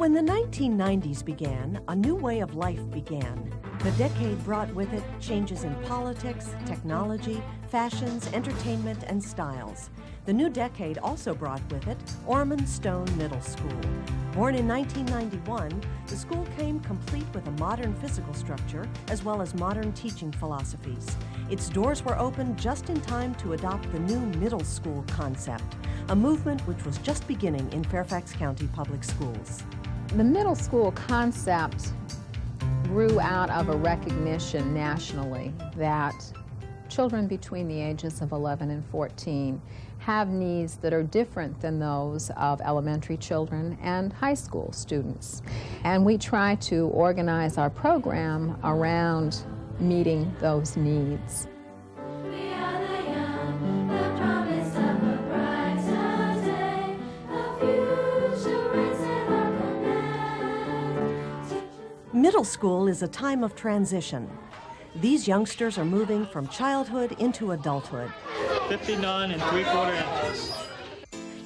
When the 1990s began, a new way of life began. The decade brought with it changes in politics, technology, fashions, entertainment, and styles. The new decade also brought with it Ormond Stone Middle School. Born in 1991, the school came complete with a modern physical structure as well as modern teaching philosophies. Its doors were opened just in time to adopt the new middle school concept, a movement which was just beginning in Fairfax County Public Schools. The middle school concept grew out of a recognition nationally that children between the ages of 11 and 14 have needs that are different than those of elementary children and high school students. And we try to organize our program around meeting those needs. Middle school is a time of transition. These youngsters are moving from childhood into adulthood. 59 3/4 inches.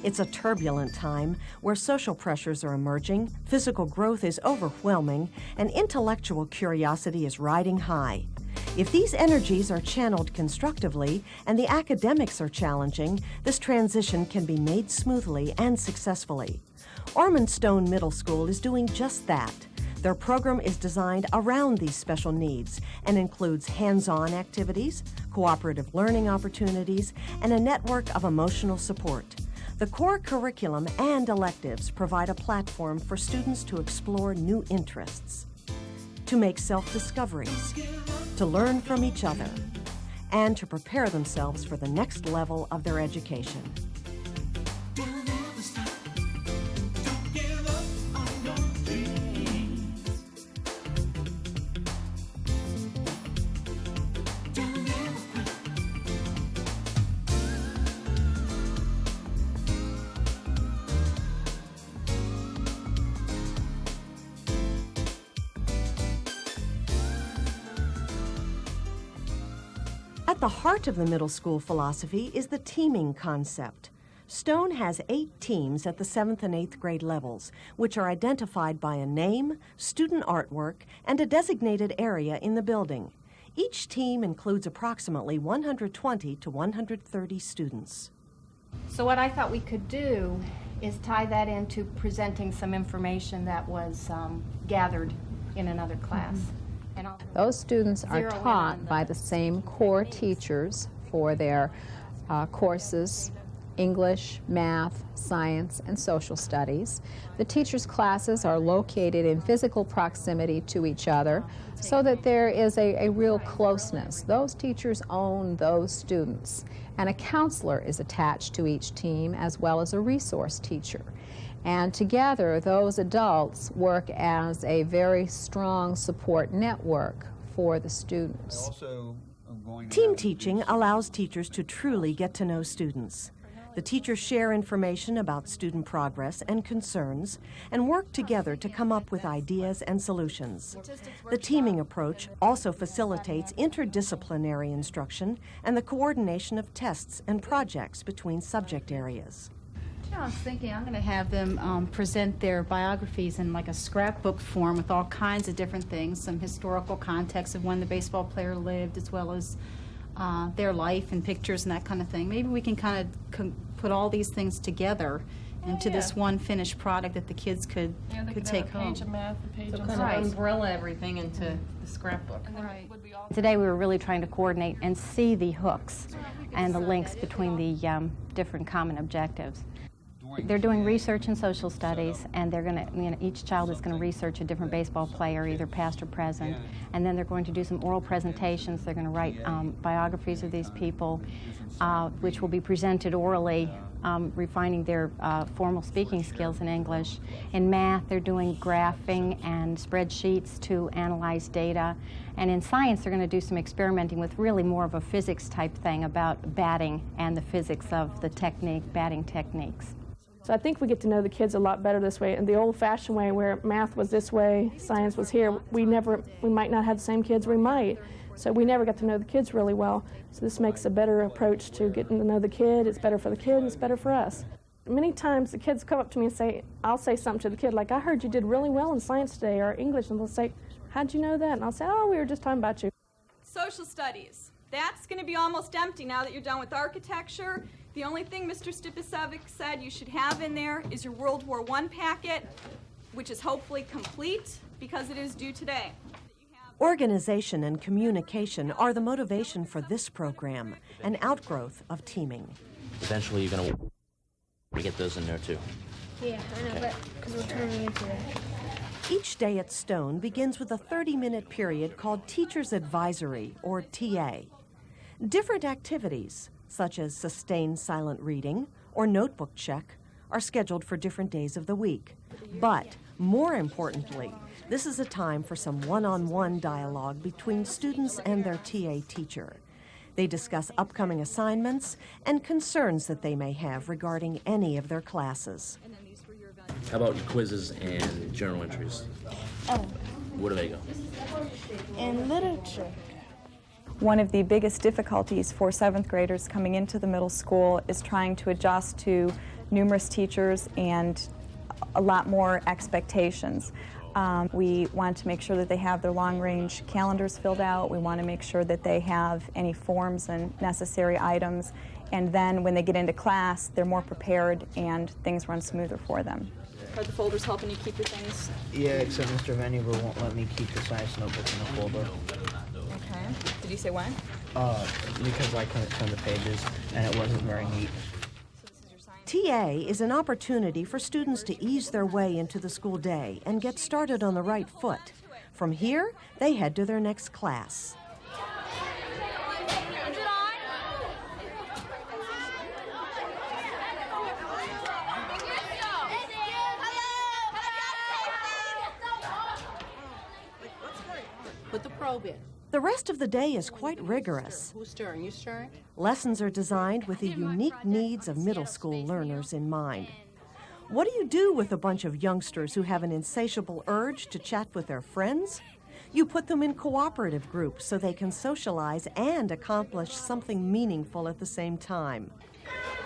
It's a turbulent time where social pressures are emerging, physical growth is overwhelming, and intellectual curiosity is riding high. If these energies are channeled constructively and the academics are challenging, this transition can be made smoothly and successfully. Ormond Stone Middle School is doing just that. Their program is designed around these special needs and includes hands-on activities, cooperative learning opportunities, and a network of emotional support. The core curriculum and electives provide a platform for students to explore new interests, to make self-discoveries, to learn from each other, and to prepare themselves for the next level of their education. At the heart of the middle school philosophy is the teaming concept. Stone has 8 teams at the 7th and 8th grade levels, which are identified by a name, student artwork, and a designated area in the building. Each team includes approximately 120 to 130 students. So what I thought we could do is tie that into presenting some information that was gathered in another class. Those students are taught by the same core teachers for their courses, English, math, science, and social studies. The teachers' classes are located in physical proximity to each other so that there is a real closeness. Those teachers own those students, and a counselor is attached to each team as well as a resource teacher. And together, those adults work as a very strong support network for the students. Team teaching allows teachers to truly get to know students. The teachers share information about student progress and concerns and work together to come up with ideas and solutions. The teaming approach also facilitates interdisciplinary instruction and the coordination of tests and projects between subject areas. I was thinking I'm going to have them present their biographies in like a scrapbook form with all kinds of different things, some historical context of when the baseball player lived, as well as their life and pictures and that kind of thing. Maybe we can kind of put all these things together into this one finished product that the kids could take home. A page of math, a page of kind of umbrella everything into the scrapbook. Right. Today we were really trying to coordinate and see the hooks and the links between the different common objectives. They're doing research in social studies, and they're going to, each child is going to research a different baseball player, either past or present, and then they're going to do some oral presentations. They're going to write biographies of these people, which will be presented orally, refining their formal speaking skills in English. In math, they're doing graphing and spreadsheets to analyze data. And in science, they're going to do some experimenting with really more of a physics type thing about batting and the physics of the batting techniques. So I think we get to know the kids a lot better this way. And the old-fashioned way where math was this way, science was here, we might not have the same kids, we might. So we never got to know the kids really well. So this makes a better approach to getting to know the kid. It's better for the kid, and it's better for us. Many times the kids come up to me and say, I'll say something to the kid like, I heard you did really well in science today or English, and they'll say, how'd you know that? And I'll say, oh, we were just talking about you. Social studies. That's going to be almost empty now that you're done with architecture. The only thing Mr. Stipisevic said you should have in there is your World War I packet, which is hopefully complete because it is due today. Organization and communication are the motivation for this program, an outgrowth of teaming. Eventually you're going to get those in there too. Yeah, I know, but because we're turning into that. Each day at Stone begins with a 30-minute period called Teacher's Advisory, or TA. Different activities, such as sustained silent reading or notebook check, are scheduled for different days of the week. But, more importantly, this is a time for some one-on-one dialogue between students and their TA teacher. They discuss upcoming assignments and concerns that they may have regarding any of their classes. How about your quizzes and journal entries? Oh, Where do they go? in literature. One of the biggest difficulties for 7th graders coming into the middle school is trying to adjust to numerous teachers and a lot more expectations. We want to make sure that they have their long-range calendars filled out. We want to make sure that they have any forms and necessary items. And then when they get into class, they're more prepared and things run smoother for them. Are the folders helping you keep your things? Yeah, except Mr. Venuber won't let me keep the science notebook in the folder. Okay. Did you say why? Because I couldn't turn the pages, and it wasn't very neat. TA is an opportunity for students to ease their way into the school day and get started on the right foot. From here, they head to their next class. Put the probe in. The rest of the day is quite rigorous. Who's stirring? You stirring? Lessons are designed with the unique needs of middle school learners in mind. What do you do with a bunch of youngsters who have an insatiable urge to chat with their friends? You put them in cooperative groups so they can socialize and accomplish something meaningful at the same time.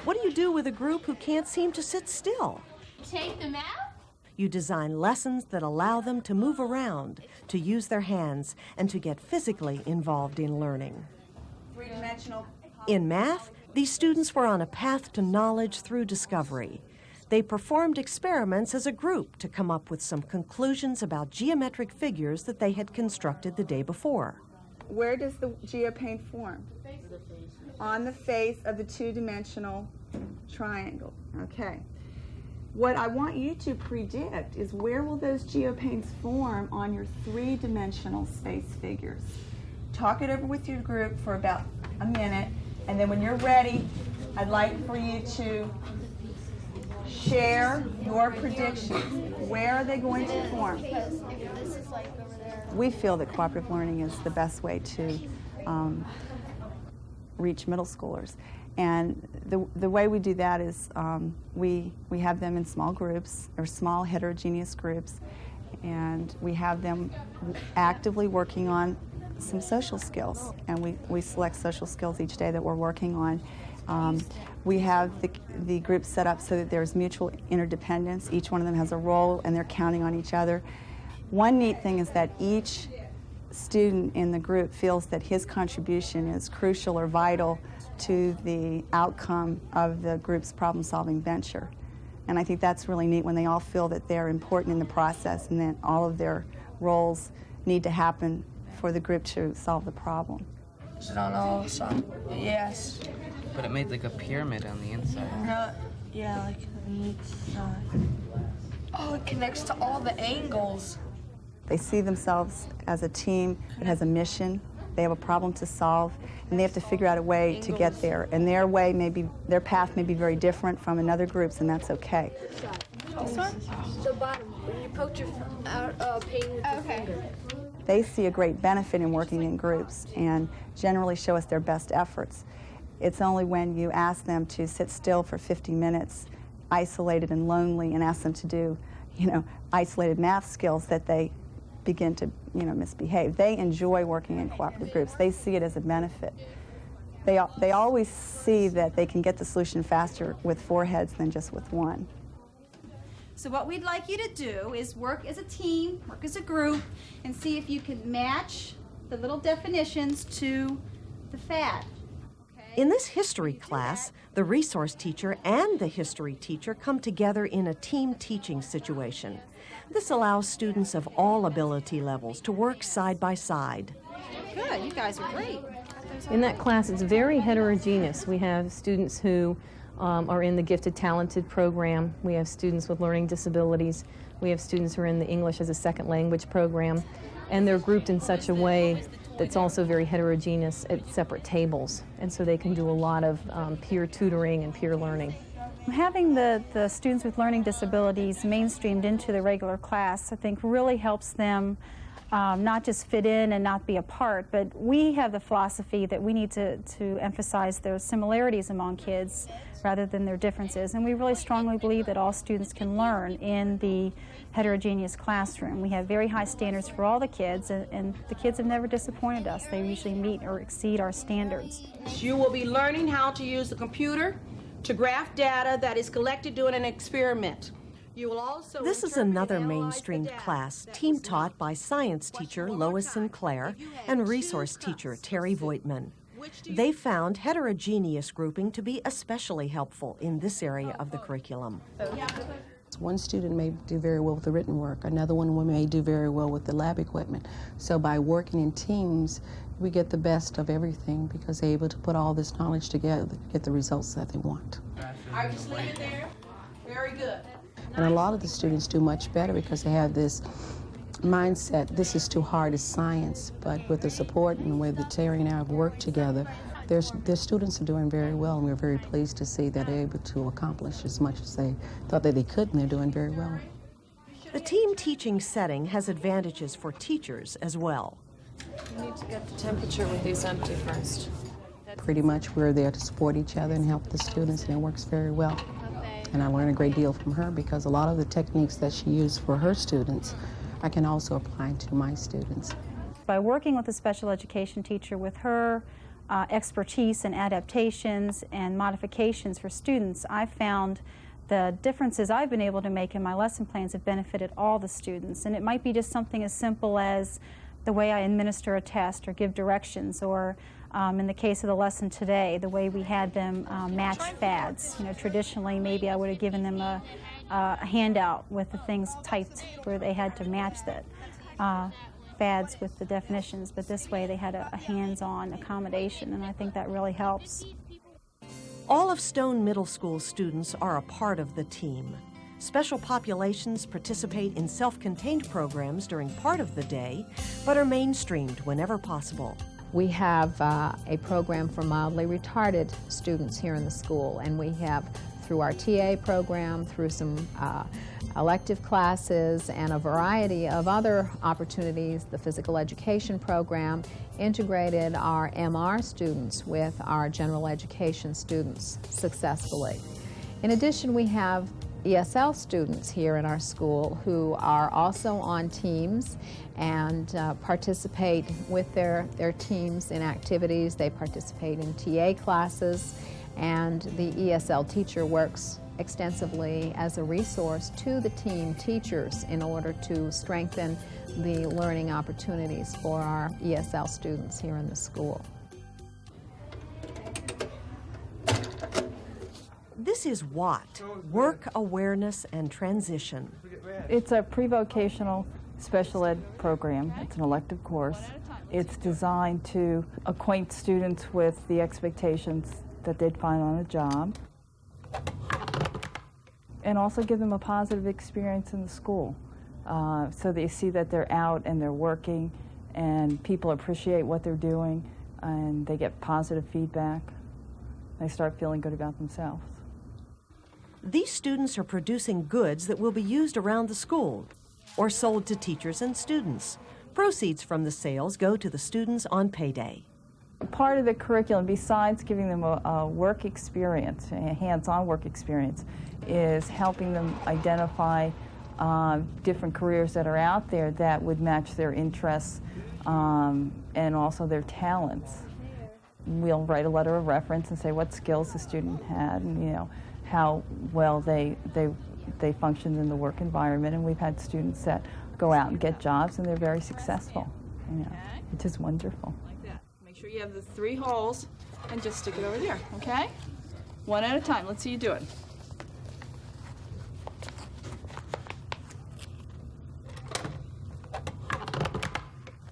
What do you do with a group who can't seem to sit still? Take them out? You design lessons that allow them to move around, to use their hands, and to get physically involved in learning. In math, these students were on a path to knowledge through discovery. They performed experiments as a group to come up with some conclusions about geometric figures that they had constructed the day before. Where does the geopaint form? On the face of the two-dimensional triangle. Okay. What I want you to predict is where will those geopaints form on your three-dimensional space figures. Talk it over with your group for about a minute, and then when you're ready, I'd like for you to share your predictions. Where are they going to form? We feel that cooperative learning is the best way to reach middle schoolers. And the way we do that is we have them in small groups, or small heterogeneous groups, and we have them actively working on some social skills. And we select social skills each day that we're working on. We have the group set up so that there's mutual interdependence. Each one of them has a role, and they're counting on each other. One neat thing is that each student in the group feels that his contribution is crucial or vital to the outcome of the group's problem-solving venture. And I think that's really neat when they all feel that they're important in the process and that all of their roles need to happen for the group to solve the problem. Is it on all sides? Yes. But it made like a pyramid on the inside. No, yeah, like on each side. Oh, it connects to all the angles. They see themselves as a team that has a mission. They have a problem to solve, and they have to figure out a way to get there. And their path may be very different from another group's, and that's okay. This one? So bottom, when you poked your paint with your finger. They see a great benefit in working in groups and generally show us their best efforts. It's only when you ask them to sit still for 50 minutes, isolated and lonely, and ask them to do, isolated math skills that they begin to, misbehave. They enjoy working in cooperative groups. They see it as a benefit. they always see that they can get the solution faster with 4 heads than just with 1. So what we'd like you to do is work as a team, work as a group, and see if you can match the little definitions to the FAD. In this history class, the resource teacher and the history teacher come together in a team teaching situation. This allows students of all ability levels to work side by side. Good, you guys are great. In that class, it's very heterogeneous. We have students who are in the Gifted Talented program. We have students with learning disabilities. We have students who are in the English as a Second Language program. And they're grouped in such a way that's also very heterogeneous at separate tables. And so they can do a lot of peer tutoring and peer learning. Having the students with learning disabilities mainstreamed into the regular class, I think, really helps them not just fit in and not be a part, but we have the philosophy that we need to emphasize those similarities among kids rather than their differences. And we really strongly believe that all students can learn in the heterogeneous classroom. We have very high standards for all the kids, and the kids have never disappointed us. They usually meet or exceed our standards. You will be learning how to use the computer to graph data that is collected during an experiment. You will also This is another mainstreamed class, team taught by science teacher Lois Sinclair and resource teacher Terry Voigtman. They found heterogeneous grouping to be especially helpful in this area of the curriculum. One student may do very well with the written work, another one may do very well with the lab equipment. So by working in teams, we get the best of everything because they're able to put all this knowledge together to get the results that they want. All right, just leave it there. Very good. And a lot of the students do much better because they have this mindset, this is too hard as science, but with the support and the way that Terry and I have worked together, their students are doing very well, and we're very pleased to see that they're able to accomplish as much as they thought that they could, and they're doing very well. The team teaching setting has advantages for teachers as well. You need to get the temperature with these empty first. Pretty much we're there to support each other and help the students, and it works very well. And I learned a great deal from her because a lot of the techniques that she used for her students, I can also apply to my students. By working with a special education teacher with her expertise in adaptations and modifications for students, I found the differences I've been able to make in my lesson plans have benefited all the students. And it might be just something as simple as the way I administer a test or give directions, or in the case of the lesson today, the way we had them match FADs. You know, traditionally maybe I would have given them a handout with the things typed where they had to match that FADs with the definitions, but this way they had a hands-on accommodation, and I think that really helps. All of Stone Middle School students are a part of the team. Special populations participate in self-contained programs during part of the day, but are mainstreamed whenever possible. We have a program for mildly retarded students here in the school, and we have, through our TA program, through some elective classes and a variety of other opportunities, the physical education program, integrated our MR students with our general education students successfully. In addition, we have ESL students here in our school who are also on teams and participate with their teams in activities. They participate in TA classes, and the ESL teacher works extensively as a resource to the team teachers in order to strengthen the learning opportunities for our ESL students here in the school. This is WAT, Work Awareness and Transition. It's a pre-vocational special ed program. It's an elective course. It's designed to acquaint students with the expectations that they'd find on a job and also give them a positive experience in the school so they see that they're out and they're working and people appreciate what they're doing and they get positive feedback. They start feeling good about themselves. These students are producing goods that will be used around the school or sold to teachers and students. Proceeds from the sales go to the students on payday. Part of the curriculum, besides giving them a work experience, a hands-on work experience, is helping them identify different careers that are out there that would match their interests and also their talents. we'll write a letter of reference and say what skills the student had, and you know how well they functioned in the work environment. And we've had students that go out and get jobs, and they're very successful. You know, which is wonderful. Like that. Make sure you have the 3 holes, and just stick it over there. Okay? One at a time. Let's see you do it.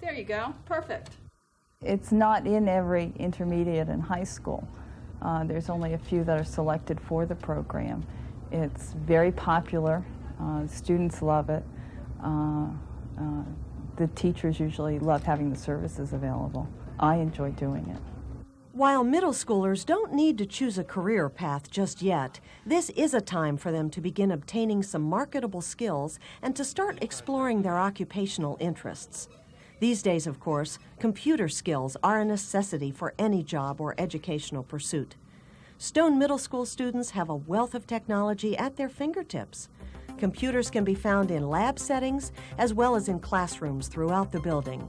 There you go. Perfect. It's not in every intermediate and high school. There's only a few that are selected for the program. It's very popular. Students love it. The teachers usually love having the services available. I enjoy doing it. While middle schoolers don't need to choose a career path just yet, this is a time for them to begin obtaining some marketable skills and to start exploring their occupational interests. These days, of course, computer skills are a necessity for any job or educational pursuit. Stone Middle School students have a wealth of technology at their fingertips. Computers can be found in lab settings as well as in classrooms throughout the building.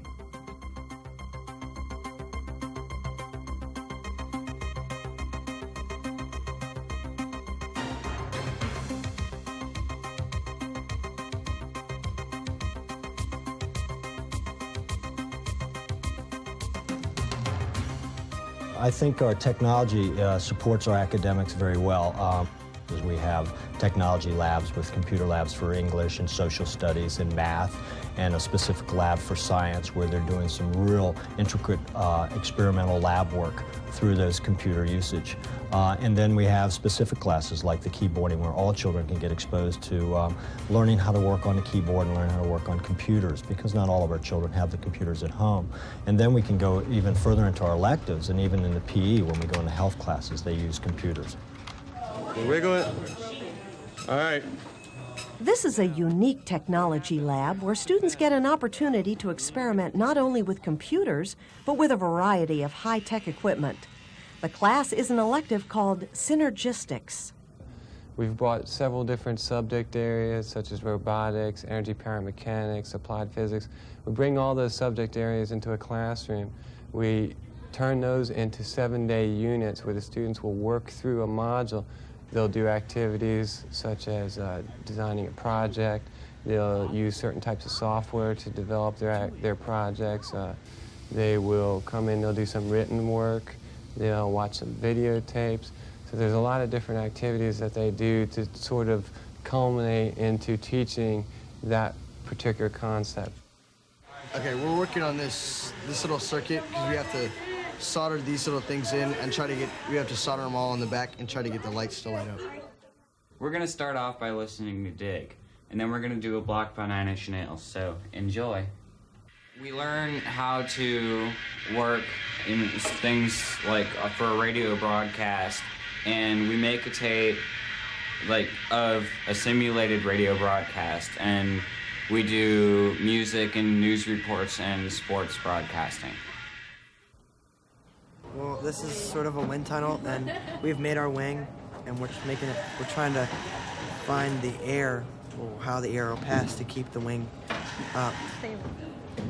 I think our technology supports our academics very well. We have technology labs with computer labs for English and social studies and math, and a specific lab for science where they're doing some real intricate experimental lab work through those computer usage. And then we have specific classes like the keyboarding where all children can get exposed to learning how to work on the keyboard and learn how to work on computers, because not all of our children have the computers at home. And then we can go even further into our electives, and even in the PE when we go into health classes they use computers. Wiggle it. All right. This is a unique technology lab where students get an opportunity to experiment not only with computers, but with a variety of high-tech equipment. The class is an elective called Synergistics. We've brought several different subject areas such as robotics, energy power mechanics, applied physics. We bring all those subject areas into a classroom. We turn those into 7-day units where the students will work through a module. They'll do activities such as designing a project. They'll use certain types of software to develop their projects. They will come in, they'll do some written work. They'll watch some videotapes. So there's a lot of different activities that they do to sort of culminate into teaching that particular concept. Okay, we're working on this little circuit because we have to solder these little things in and we have to solder them all on the back and try to get the lights to light up. We're going to start off by listening to Dig, and then we're going to do a block by 9 Inch Nails, so enjoy. We learn how to work in things like for a radio broadcast, and we make a tape of a simulated radio broadcast, and we do music and news reports and sports broadcasting. Well, this is sort of a wind tunnel, and we've made our wing, and we're trying to find the air, or how the air will pass to keep the wing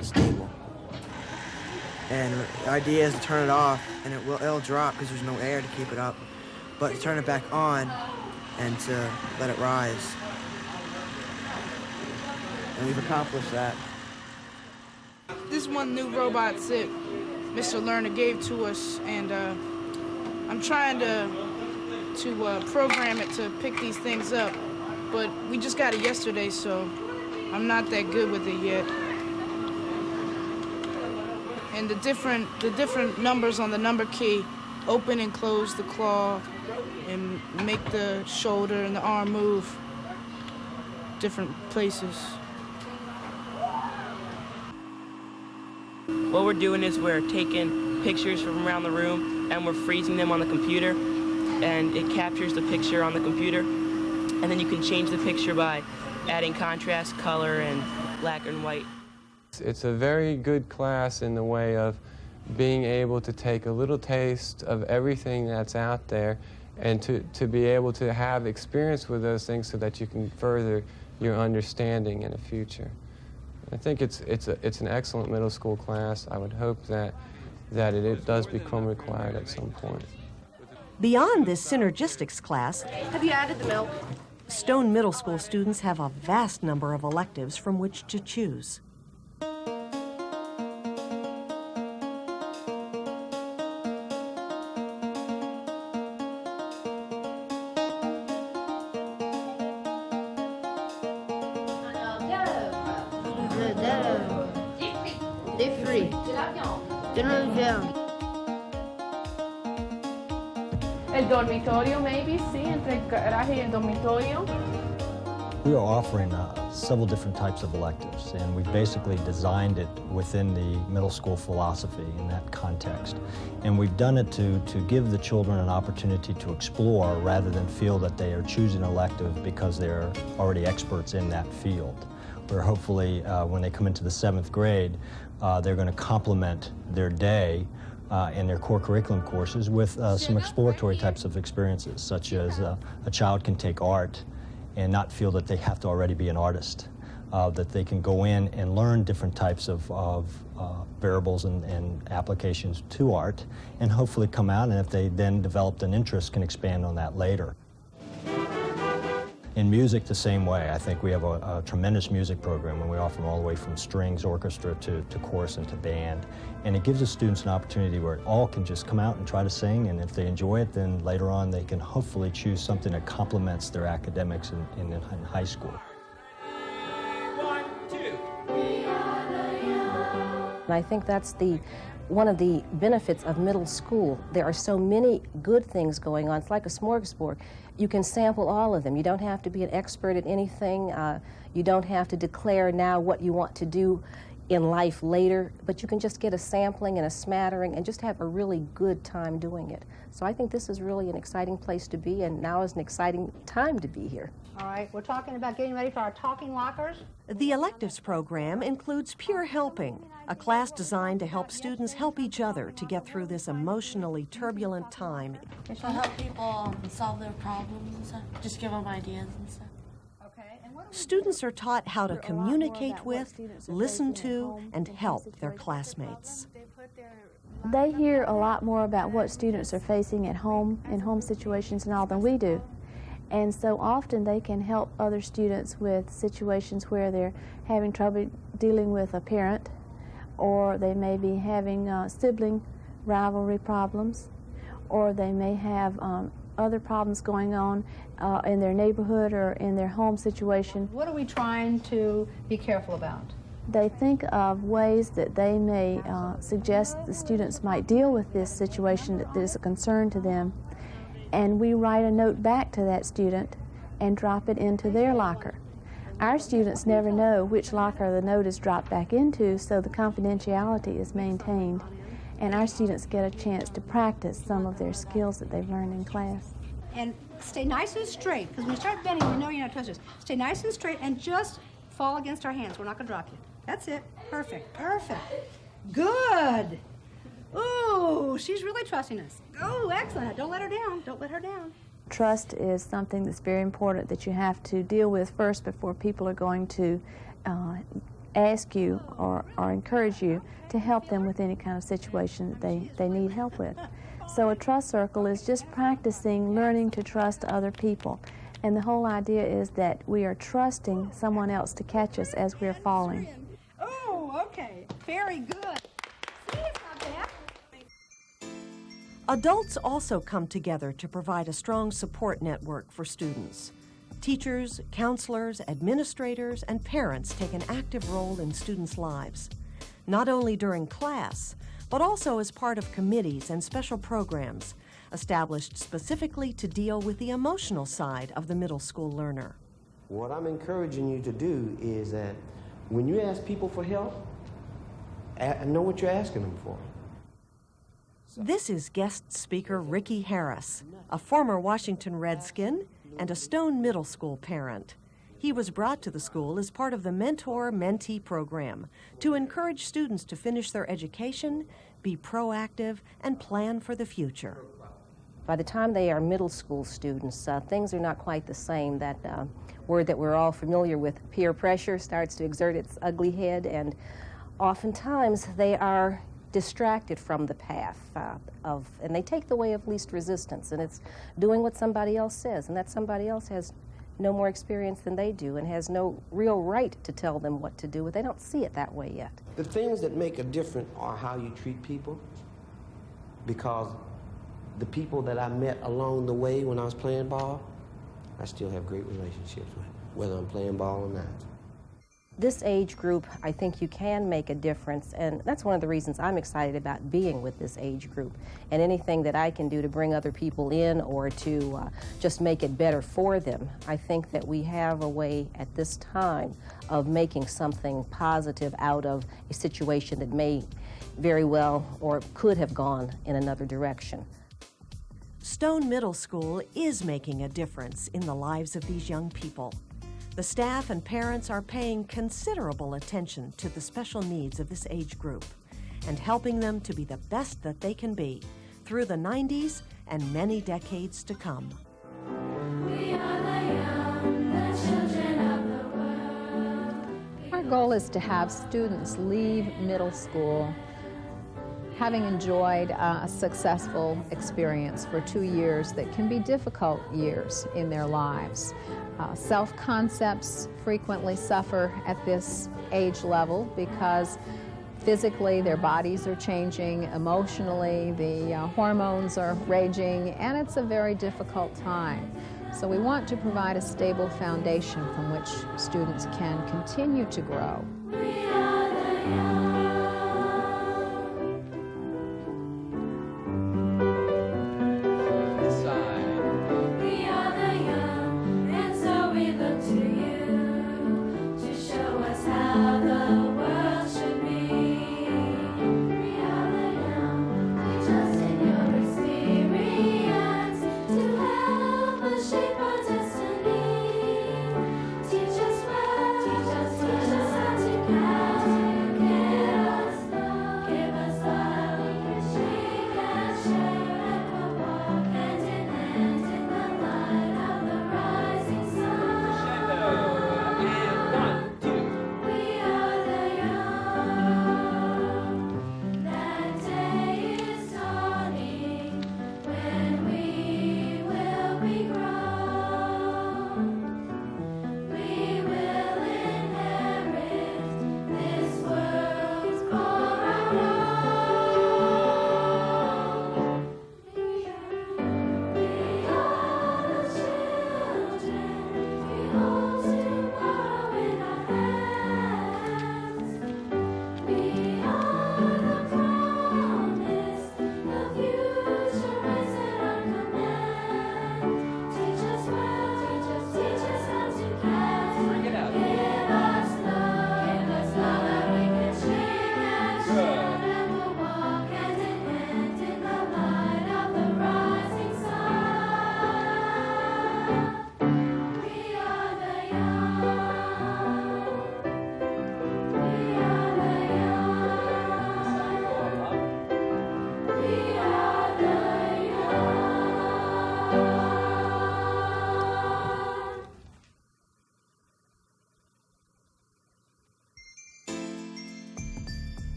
stable. And the idea is to turn it off, and it'll drop because there's no air to keep it up, but to turn it back on and to let it rise. And we've accomplished that. This one new robot that Mr. Lerner gave to us, and I'm trying to program it to pick these things up, but we just got it yesterday, so I'm not that good with it yet. And the different numbers on the number key open and close the claw and make the shoulder and the arm move different places. What we're doing is we're taking pictures from around the room and we're freezing them on the computer, and it captures the picture on the computer, and then you can change the picture by adding contrast, color, and black and white. It's a very good class in the way of being able to take a little taste of everything that's out there and to be able to have experience with those things so that you can further your understanding in the future. I think it's an excellent middle school class. I would hope that that it does become required at some point. Beyond this synergistics class, Have you added the milk? Stone Middle School students have a vast number of electives from which to choose. El dormitorio, maybe, sí, entre el garaje y el dormitorio. We are offering several different types of electives, and we've basically designed it within the middle school philosophy in that context. And we've done it to give the children an opportunity to explore rather than feel that they are choosing an elective because they're already experts in that field. Where hopefully when they come into the 7th grade, they're going to complement their day and their core curriculum courses with some exploratory types of experiences, such as a child can take art and not feel that they have to already be an artist, that they can go in and learn different types of variables and applications to art, and hopefully come out, and if they then developed an interest, can expand on that later. In music, the same way. I think we have a tremendous music program, and we offer them all the way from strings, orchestra, to chorus and to band. And it gives the students an opportunity where all can just come out and try to sing, and if they enjoy it, then later on they can hopefully choose something that complements their academics in high school. 1, 2. And I think that's one of the benefits of middle school. There are so many good things going on. It's like a smorgasbord. You can sample all of them. You don't have to be an expert at anything. You don't have to declare now what you want to do in life later, but you can just get a sampling and a smattering and just have a really good time doing it. So I think this is really an exciting place to be, and now is an exciting time to be here. All right, we're talking about getting ready for our talking lockers. The Electives program includes Pure Helping, a class designed to help students help each other to get through this emotionally turbulent time. So help people solve their problems and stuff. Just give them ideas and stuff. Students are taught how to communicate with, listen to, and help their classmates. They hear a lot more about what students are facing at home, in home situations and all, than we do. And so often they can help other students with situations where they're having trouble dealing with a parent, or they may be having sibling rivalry problems, or they may have other problems going on in their neighborhood or in their home situation. What are we trying to be careful about? They think of ways that they may suggest the students might deal with this situation that is a concern to them, and we write a note back to that student and drop it into their locker. Our students never know which locker the note is dropped back into, so the confidentiality is maintained, and our students get a chance to practice some of their skills that they've learned in class. And stay nice and straight, because when you start bending, you know you're not trusting us. Stay nice and straight and just fall against our hands. We're not going to drop you. That's it. Perfect. Perfect. Good. Ooh, she's really trusting us. Oh, excellent. Don't let her down. Don't let her down. Trust is something that's very important that you have to deal with first before people are going to ask you or encourage you to help them with any kind of situation that they need help with. So a trust circle is just practicing learning to trust other people. And the whole idea is that we are trusting someone else to catch us as we're falling. Oh, okay. Very good. See, it's not bad. Adults also come together to provide a strong support network for students. Teachers, counselors, administrators, and parents take an active role in students' lives, not only during class, but also as part of committees and special programs established specifically to deal with the emotional side of the middle school learner. What I'm encouraging you to do is that when you ask people for help, know what you're asking them for. This is guest speaker Ricky Harris, a former Washington Redskin and a Stone Middle School parent. He was brought to the school as part of the Mentor-Mentee program to encourage students to finish their education, be proactive, and plan for the future. By the time they are middle school students, things are not quite the same. That word that we're all familiar with, peer pressure, starts to exert its ugly head, and oftentimes they are distracted from the path and they take the way of least resistance, and it's doing what somebody else says, and that somebody else has no more experience than they do and has no real right to tell them what to do, but they don't see it that way yet. The things that make a difference are how you treat people, because the people that I met along the way when I was playing ball, I still have great relationships with, whether I'm playing ball or not. This age group, I think you can make a difference, and that's one of the reasons I'm excited about being with this age group. And anything that I can do to bring other people in or to just make it better for them, I think that we have a way at this time of making something positive out of a situation that may very well or could have gone in another direction. Stone Middle School is making a difference in the lives of these young people. The staff and parents are paying considerable attention to the special needs of this age group and helping them to be the best that they can be through the 90s and many decades to come. Our goal is to have students leave middle school having enjoyed a successful experience for 2 years that can be difficult years in their lives. Self-concepts frequently suffer at this age level because physically their bodies are changing, emotionally the hormones are raging, and it's a very difficult time. So we want to provide a stable foundation from which students can continue to grow.